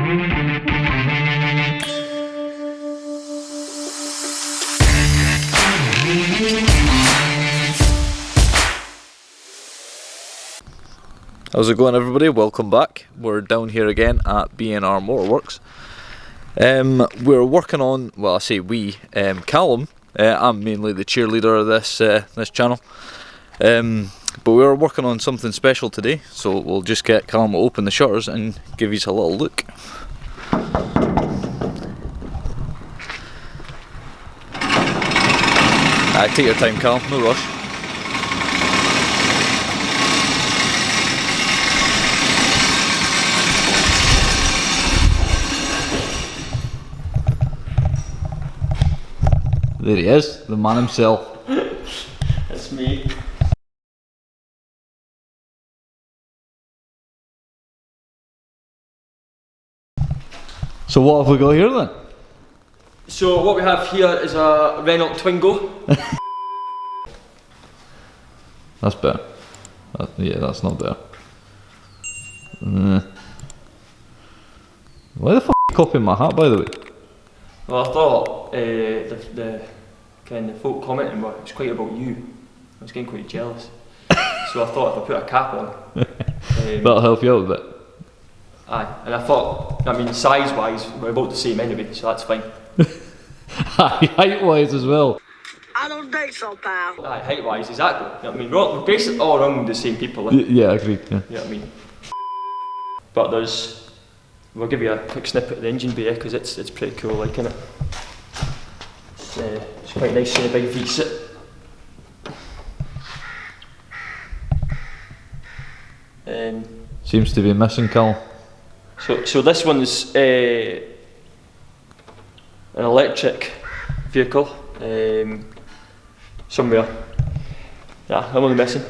How's it going, everybody? Welcome back. We're down here again at BNR Motorworx. We're working on, well, I say we, Callum. I'm mainly the cheerleader of this channel. But we're working on something special today, so we'll just get Callum to open the shutters and give you a little look. Take your time, Callum, no rush. There he is, the man himself. That's me. So what have we got here then? So what we have here is a Renault Twingo. That's better. Yeah, that's not better. Why the f*** are you copying my hat, by the way? Well, I thought the kind of folk commenting were, it was quite about you. I was getting quite jealous. So I thought if I put a cap on, that'll help you out a bit. Aye, and I thought, I mean, size-wise, we're about the same anyway, so that's fine. Height-wise as well. I don't think so, pal. Aye, height-wise, exactly. You know what I mean, we're basically all around the same people. Yeah, agreed. Yeah. You know what I mean? But we'll give you a quick snippet of the engine bay because it's pretty cool, like, innit? It's quite nice seeing a big V6. Seems to be missing, Callum. So this one's an electric vehicle. Somewhere. Yeah, I'm only missing.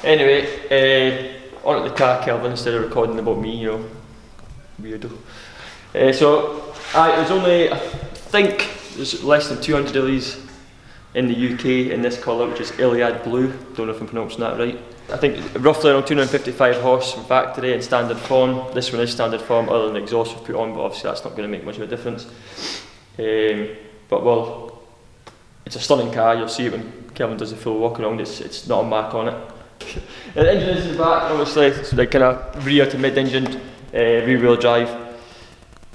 Anyway, on to the car, Kelvin, instead of recording about me, you know, weirdo. So, it was only, I think, there's less than 200 of these in the UK in this colour, which is Iliad Blue. Don't know if I'm pronouncing that right. I think roughly around 255 horse from factory in standard form. This one is standard form, other than the exhaust we've put on, but obviously that's not going to make much of a difference. But well, it's a stunning car. You'll see it when Kelvin does the full walk around. It's not a mark on it. The engine is in the back, obviously. It's like kind of rear to mid engine, rear wheel drive.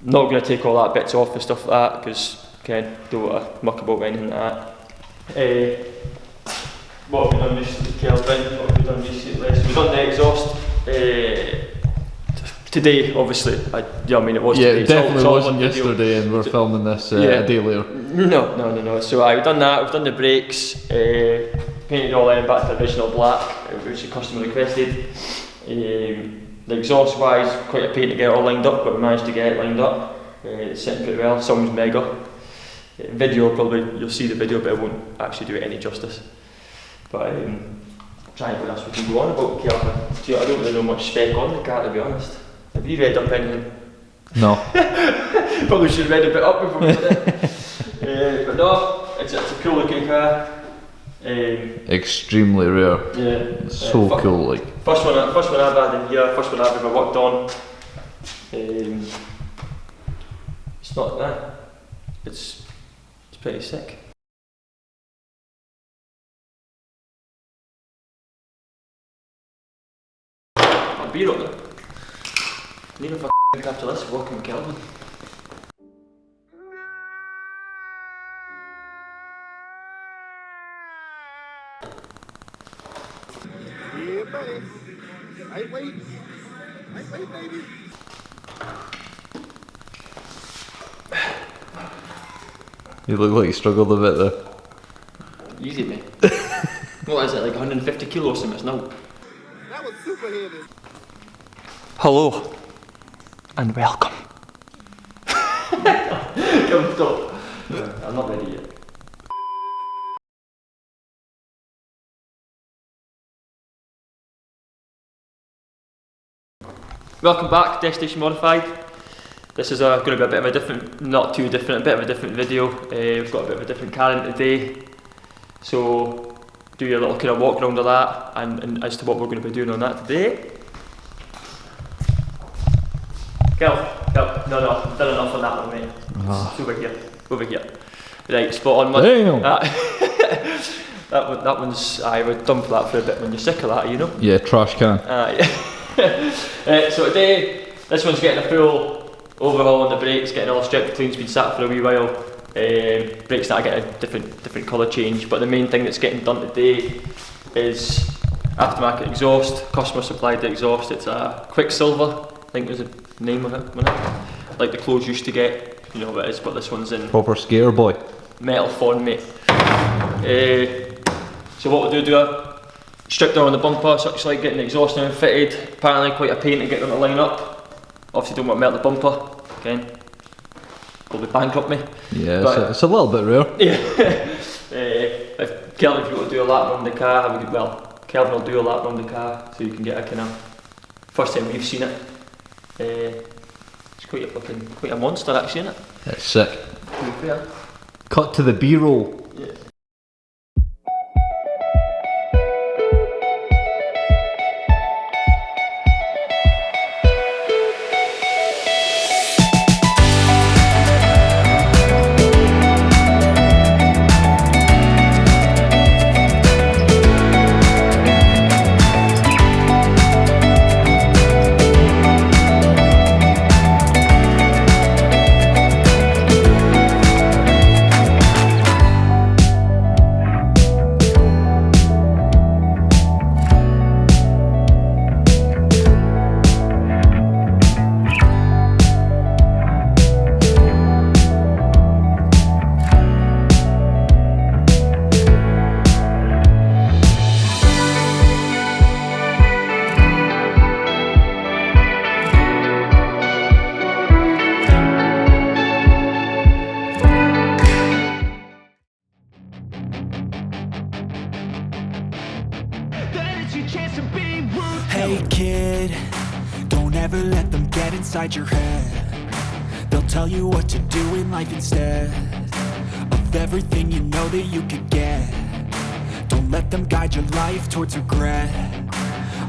Not going to take all that bits off and stuff like that because again, don't want to muck about anything like that. What have we done recently, Kelvin? What have we done recently? So we've done the exhaust today, obviously. I mean, it was today. Yeah, it definitely wasn't yesterday, and we're filming this a day later. No. So we've done that. We've done the brakes, painted all in back to the original black, which the customer requested. The exhaust-wise, quite a pain to get it all lined up, but we managed to get it lined up. It's sitting pretty well. Sounds mega. Video, probably you'll see the video, but it won't actually do it any justice. But trying what else we can go on about Caliper. I don't really know much spec on the car, to be honest. Have you read up anything? No. Probably should have read a bit up before we did it. But no, it's a cool looking car. Extremely rare. Yeah. So cool, like. First one I've had in here, first one I've ever worked on. It's not that. It's pretty sick. A beer up there. Need a f***ing after this, walking with Kelvin. Yeah, buddy. Wait, baby. You look like you struggled a bit there. Easy, mate. What is it, like 150 kilos or something now? That was super heavy. Hello and welcome. Come stop. I'm not ready yet. Welcome back, Destination Modified. This is going to be a bit of a different, not too different, a bit of a different video. We've got a bit of a different car in today. So, do a little kind of walk around of that, and as to what we're going to be doing on that today. Kel, no, I've done enough on that one, mate. It's over here. Right, spot on one. Damn. That one's, I was done for that for a bit when you're sick of that, you know? Yeah, trash can. So today, this one's getting a full overhaul on the brakes, getting all stripped clean, it's been sat for a wee while. Brakes now get a different colour change, but the main thing that's getting done today is aftermarket exhaust. Customer supplied the exhaust. It's a Quicksilver, I think was the name of it, wasn't it? Like the clothes used to get, you know what it is, but this one's in Proper skater boy. metal form, mate. So what we'll do a strip down on the bumper, such like getting the exhaust now fitted. Apparently quite a pain to get them to line up. Obviously don't want to melt the bumper, again, will be bankrupt me. Yeah, but it's a little bit rare. Yeah. If Kelvin, if you want to do a lap around the car, Kelvin will do a lap around the car, so you can get a kind of, first time we've seen it. It's quite a monster actually, isn't it? It's sick. To be fair. Cut to the B-roll. Yeah. Hey kid, don't ever let them get inside your head. They'll tell you what to do in life instead of everything you know that you could get. Don't let them guide your life towards regret.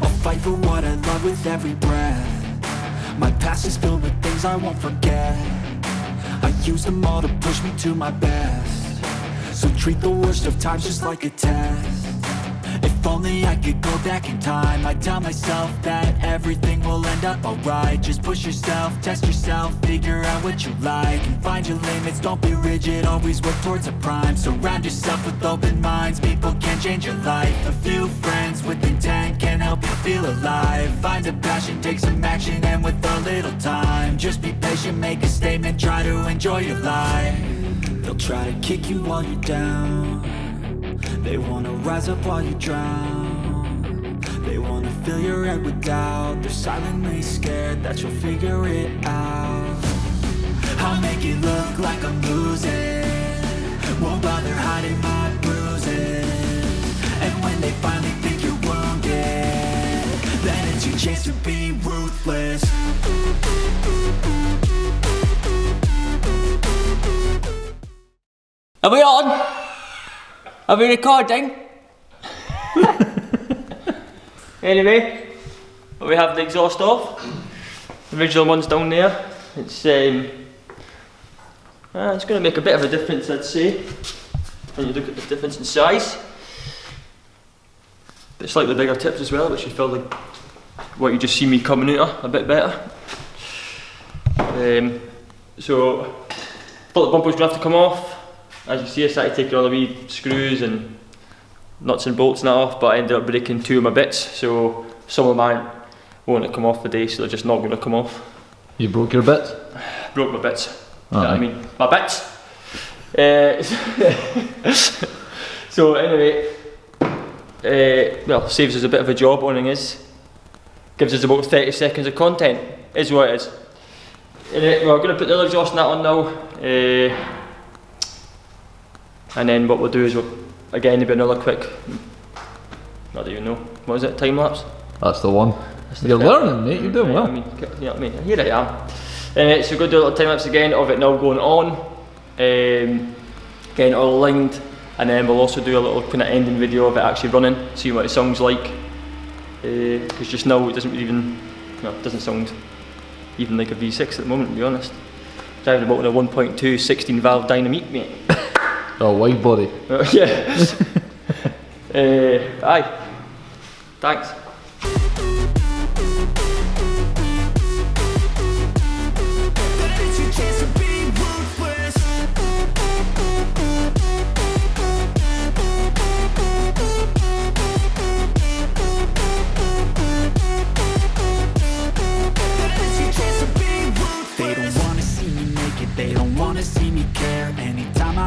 I'll fight for what I love with every breath. My past is filled with things I won't forget. I use them all to push me to my best. So treat the worst of times just like a test. If only I could go back in time, I'd tell myself that everything will end up alright. Just push yourself, test yourself, figure out what you like, and find your limits, don't be rigid, always work towards a prime. Surround yourself with open minds, people can change your life. A few friends with intent can help you feel alive. Find a passion, take some action, and with a little time, just be patient, make a statement, try to enjoy your life. They'll try to kick you while you're down. They wanna rise up while you drown. They wanna fill your head with doubt. They're silently scared that you'll figure it out. I'll make it look like I'm losing, won't bother hiding my bruises. And when they finally think you're wounded, then it's your chance to be ruthless. Are we on? Are we recording? Anyway, we have the exhaust off. The original one's down there. It's going to make a bit of a difference, I'd say, when you look at the difference in size. But slightly bigger tips as well, which should feel like what you just see me coming out of a bit better. So, thought the bumper's going to have to come off. As you see, I started taking all the wee screws and nuts and bolts and that off, but I ended up breaking two of my bits, so some of mine won't come off today, so they're just not going to come off. You broke your bits? Broke my bits. Oh, You know what I mean? My bits! So anyway, well, saves us a bit of a job, owning is. Gives us about 30 seconds of content, is what it is. Anyway, we're going to put the other exhaust nut on now. And then what we'll do is we'll again do another quick, I don't even know, what is it, time lapse? That's the one. You're learning, mate, you're doing well. I mean, you know what I mean, here I am. So we're going to do a little time lapse again of it now going on. Getting all aligned, and then we'll also do a little kind of ending video of it actually running, see what it sounds like. Because just now it doesn't even, no, it doesn't sound even like a V6 at the moment, to be honest. Driving about with a 1.2 16 valve dynamique, mate. Oh, wide body. Yeah. Aye. Thanks.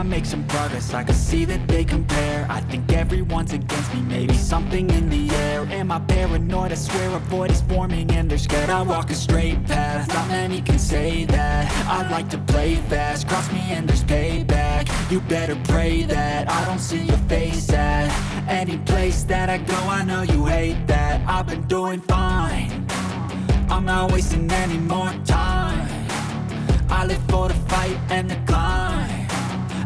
Make some progress, I can see that they compare. I think everyone's against me, maybe something in the air. Am I paranoid? I swear a void is forming and they're scared. I walk a straight path, not many can say that. I like to play fast, cross me and there's payback. You better pray that I don't see your face at any place that I go. I know you hate that. I've been doing fine, I'm not wasting any more time. I live for the fight and the climb,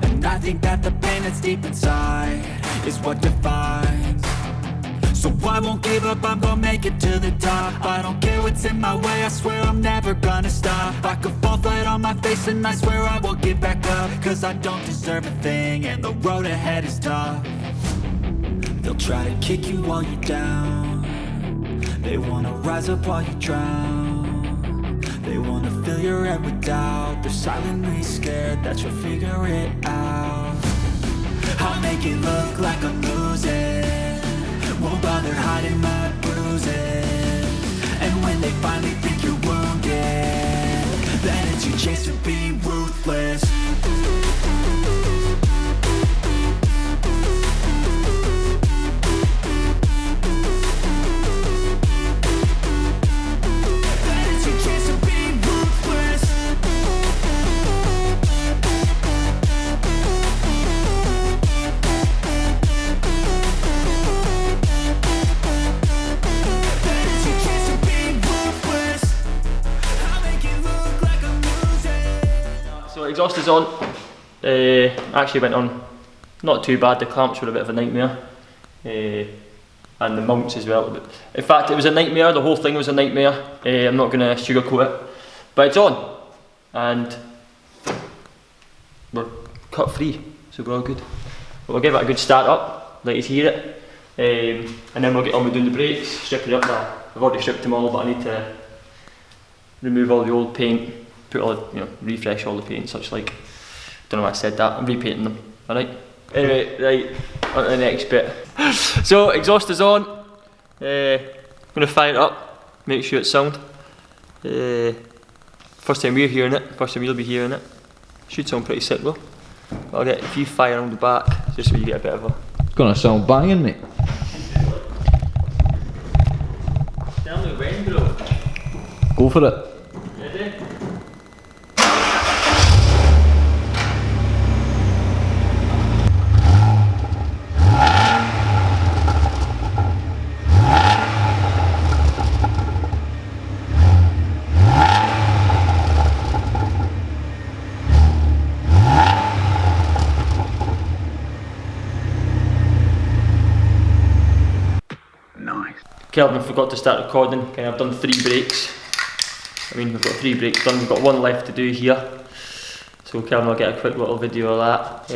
and I think that the pain that's deep inside is what defines. So I won't give up, I'm gonna make it to the top. I don't care what's in my way, I swear I'm never gonna stop. I could fall flat on my face and I swear I will get back up. Cause I don't deserve a thing and the road ahead is tough. They'll try to kick you while you're down, they wanna rise up while you drown. They wanna fill your head with doubt, they're silently scared that you'll figure it out. I'll make it look like I'm losing, won't bother hiding my bruises. And when they finally think you're wounded, then it's your chance to be ruthless. Exhaust is on. Actually went on not too bad, the clamps were a bit of a nightmare, and the mounts as well. But in fact it was a nightmare, the whole thing was a nightmare. I'm not going to sugarcoat it, but it's on and we're cut free, so we're all good. But we'll give it a good start up, let you hear it, and then we'll get on with doing the brakes, stripping it up. Now I've already stripped them all, but I need to remove all the old paint, put all the, refresh all the paint and such like. Don't know why I said that, I'm repainting them, alright? Anyway, right, on to the next bit. So, exhaust is on. I'm going to fire it up, make sure it's sound. First time we're hearing it, first time you'll be hearing it. Should sound pretty sick though. I'll get a few fire on the back, just so you get a bit of a... It's gonna sound banging, mate. Tell me when, bro. Go for it. Ready? Kelvin forgot to start recording, I've done 3 brakes. We've got 3 brakes done, we've got 1 left to do here. So Kelvin will get a quick little video of that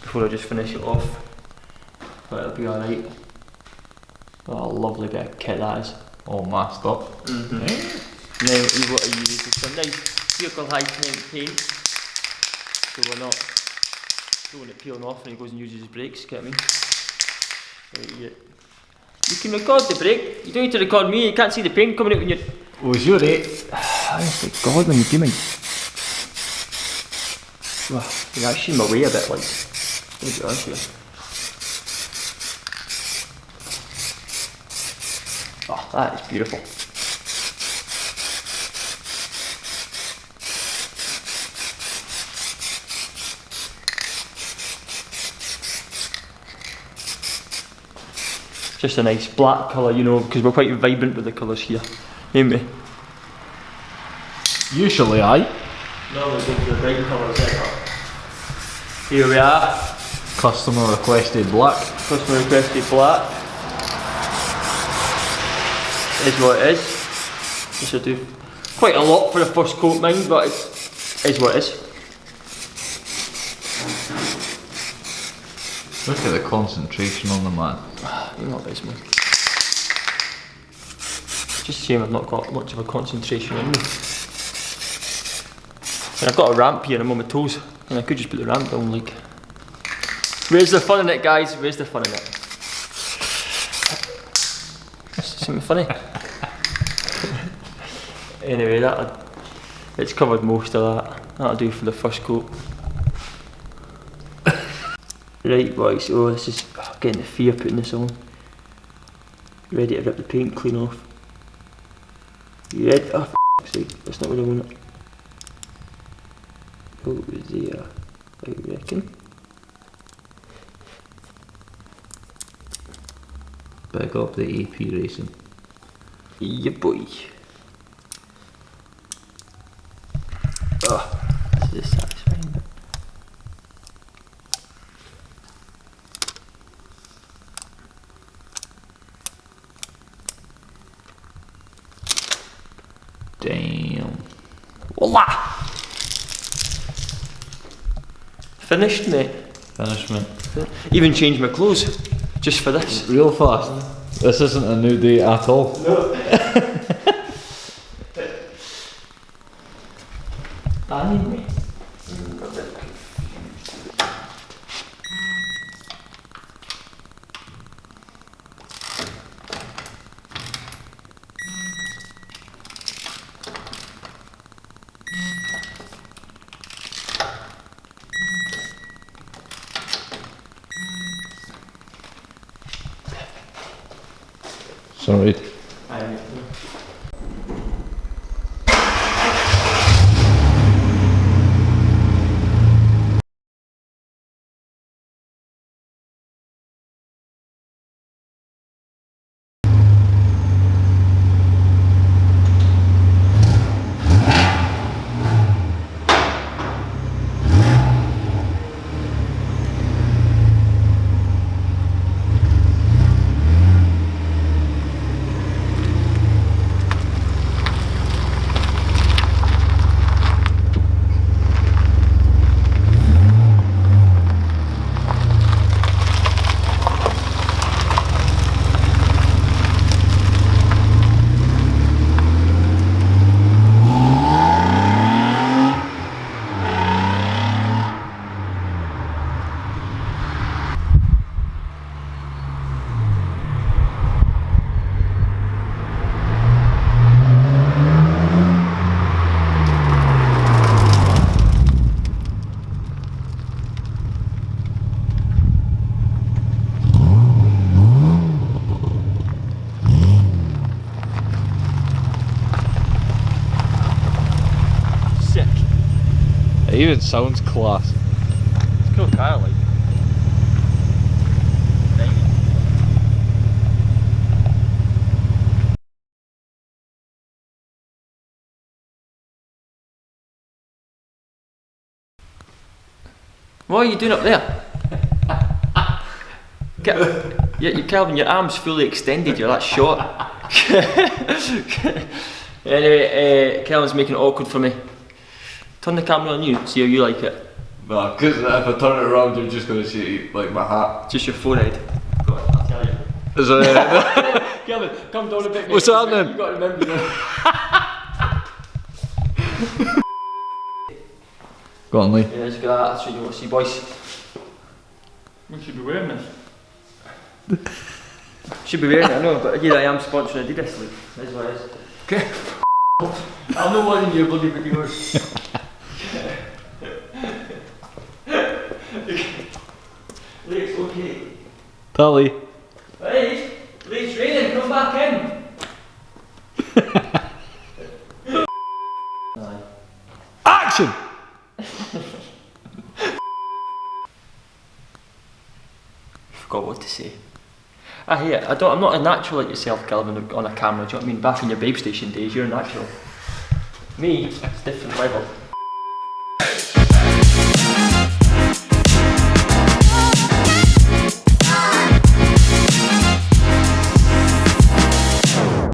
before I just finish it off. But it'll be alright. What a lovely bit of kit that is. All masked up. Mm-hmm. Now what I use is some nice vehicle high temp paint, so we're not don't want it peeling off when he goes and uses his brakes, get what I mean? Right, yeah. You can record the brake, you don't need to record me, you can't see the paint coming out when you're... Oh, is your rate? Honestly, God, when you do me. Well, you're actually in my way a bit, like. Let me be honest with you. Oh, that is beautiful. Just a nice black colour, because we're quite vibrant with the colours here, ain't we? Usually, aye. No, we're going for the bright colours, here we are. Customer requested black. Customer requested black. Is what it is. This will do quite a lot for the first coat, mind, but it is what it is. Look at the concentration on the man. You're not this, man. Just a shame I've not got much of a concentration in me. And I've got a ramp here and I'm on my toes, and I could just put the ramp down, like. Where's the fun in it, guys? Where's the fun in it? That's something funny. Anyway, it's covered most of that. That'll do for the first coat. Right, boys, so this is getting the fear putting this on. Ready to rip the paint clean off. You ready? Oh, f***'s sake, that's not what I want. Over there, I reckon. Big up the AP racing. Yeah, boy. Oh, this is satisfying. Damn. Voila! Finished, mate. Finished, mate. Even changed my clothes just for this. Real fast. This isn't a new day at all. No. Banning me. Sorry. It even sounds class. It's cool car, like. What are you doing up there? Kelvin, your arm's fully extended, you're that short. Anyway, Kelvin's making it awkward for me. Turn the camera on you, see how you like it. No, because if I turn it around, you're just going to see like my hat. Just your forehead. Go on, I'll tell you. Is that Kelvin, come down a bit, mate. What's happening? You've got to remember now. Go on, Lee. Yeah, let's go. That's what you want to see, boys. We should be wearing this. Should be wearing it, I know, but here I am sponsoring Adidas, like. That's what it is. Okay. I'm not wearing your bloody videos. Lee, it's okay. Tally. Hey, Lee, it's raining, come back in. Action! Forgot what to say. I'm not a natural like yourself, Kelvin, on a camera, do you know what I mean? Back in your babe station days, you're a natural. Me, it's a different level.